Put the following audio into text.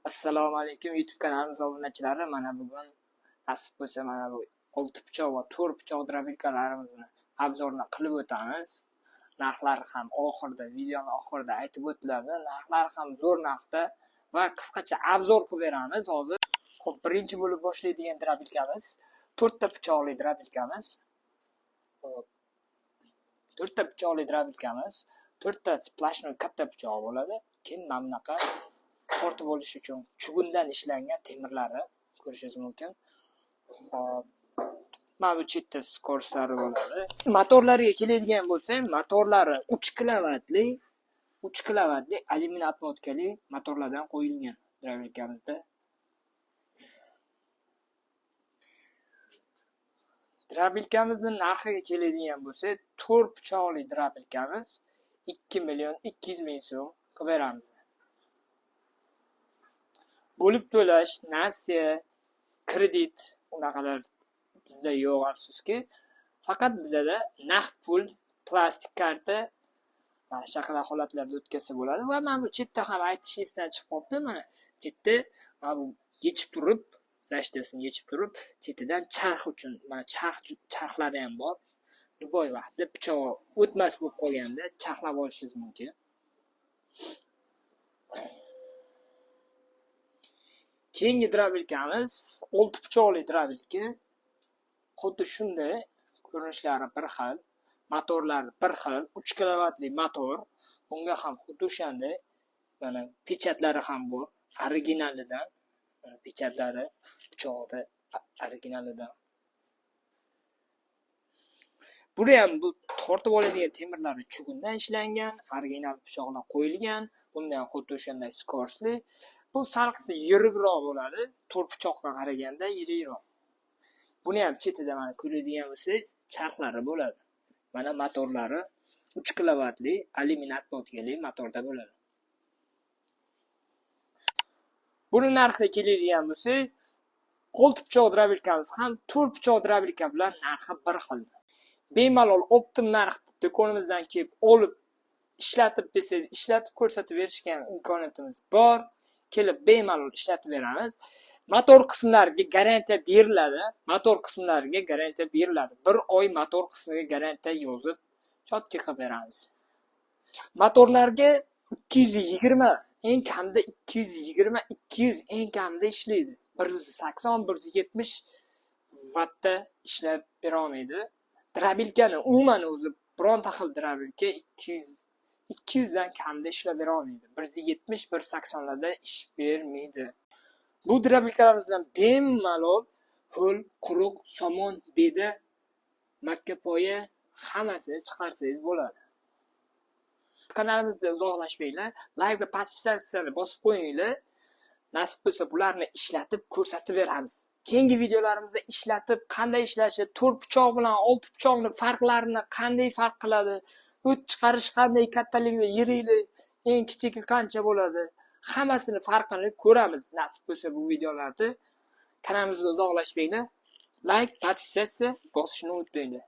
Assalomu alaykum YouTube kanalimiz obunachilari. Mana bugun nasib bo'lsa mana bu 6 pichoq va 4 pichoq drabelkalarimizni obzorini qilib o'tamiz. Narxlari ham videoning oxirida aytib o'tiladi. Narxlari ham zo'r narxda va qisqacha obzor qilib beramiz hozir. Xo'p, birinchi bo'lib boshlaydigan drabelkamiz 4 ta pichoqli drabelkamiz. 4 ta pichoqli drabelkamiz. 4 ta splashnoy katta pichoq bo'ladi. Keyin mana bunaqa tortib olish uchun chugundan ishlangan temirlari ko'rishingiz mumkin. Mana bu chetda skorslari bo'ladi. Motorlariga keladigan bo'lsak, motorlari 3 kilovatli alyumin отмоткали motorlardan qo'yilgan drabelkamizda. Drabelkamizning narxiga keladigan bo'lsak, 4 pichoqli drabelkamiz 2.200.000 so'm qilib beramiz. Bo'lib to'lash, nasiya, kredit unaqalar bizda yo'q afsuski. Faqat bizda naqd pul, plastik karta mana shaqala holatlarda o'tkazsa bo'ladi. Va mana bu chetda ham aytish esdan chiqib qoldi. Mana chetda mana bu yechib turib, zashtasini yechib turib, chetidan charx uchun mana charxlari ham bor. Любой vaqtda pichoq o'tmas bo'lib qolganda charxlab olishingiz mumkin. Keyingi drabelkamiz 6 pichoqli drabelka. Xuddi shunday ko'rinishlari bir xil, motorlari bir xil, 3 kilovatli motor. Bunga ham xuddi o'shanday mana pechatlari ham bor, originalidan. Pechatlari pichoqda originalidan. Buni ham bu tortib oladigan temirlari chugundan ishlangan, original pichoqlar qo'yilgan. Bunda ham xuddi o'shanday skorsli. Bu salqitda yirikroq bo'ladi, 4 pichoqqa qaraganda yirikroq. Buni ham chetida mana ko'radigan bo'lsangiz, charxlari bo'ladi. Mana motorlari 3 kilovatli alyumin отмоткали motorda bo'ladi. Buni narxiga keladigan bo'lsak, 6 pichoq drabelkamiz ham 4 pichoq drabelka bilan narxi bir xil. Bemalol optim narxda do'konimizdan kelib olib ishlatib desangiz, ishlatib ko'rsatib berishga imkoniyatimiz bor. Kelib bemalol ishlatib beramiz. Motor qismlariga garantiya beriladi. Bir oy motor qismiga garantiya yozib, chotka qilib beramiz. Motorlarga 220, eng kamida 220, 200 eng kamida ishlaydi. 180, 170 vattda ishlab bera olmaydi. Drabelkani umuman o'zi bironta xil drabelka 200 dan kamida ishlab bera olmaydi. 170, 180 larda ish bermaydi. Bu drabelkalarimiz bilan bemalol ho'l, quruq, somon, beda, makkapoya hammasini chiqarsangiz bo'ladi. Kanalimizda uzoqlashmanglar, like va podpisatsiyani bosib qo'yinglar. Nasib bo'lsa bularni ishlatib ko'rsatib beramiz. Keyingi videolarimizda ishlatib qanday ishlashi, 4 pichoq bilan 6 pichoqning farqlarini qanday farq qiladi, o't chiqarish qanday kattaligida, yiriklik, eng kichigi qancha bo'ladi, hammasini farqini ko'ramiz. Nasib bo'lsa bu videolarda kanalimizda uzoqlashmanglar. Like, podpisatsiya bosishni unutmanglar.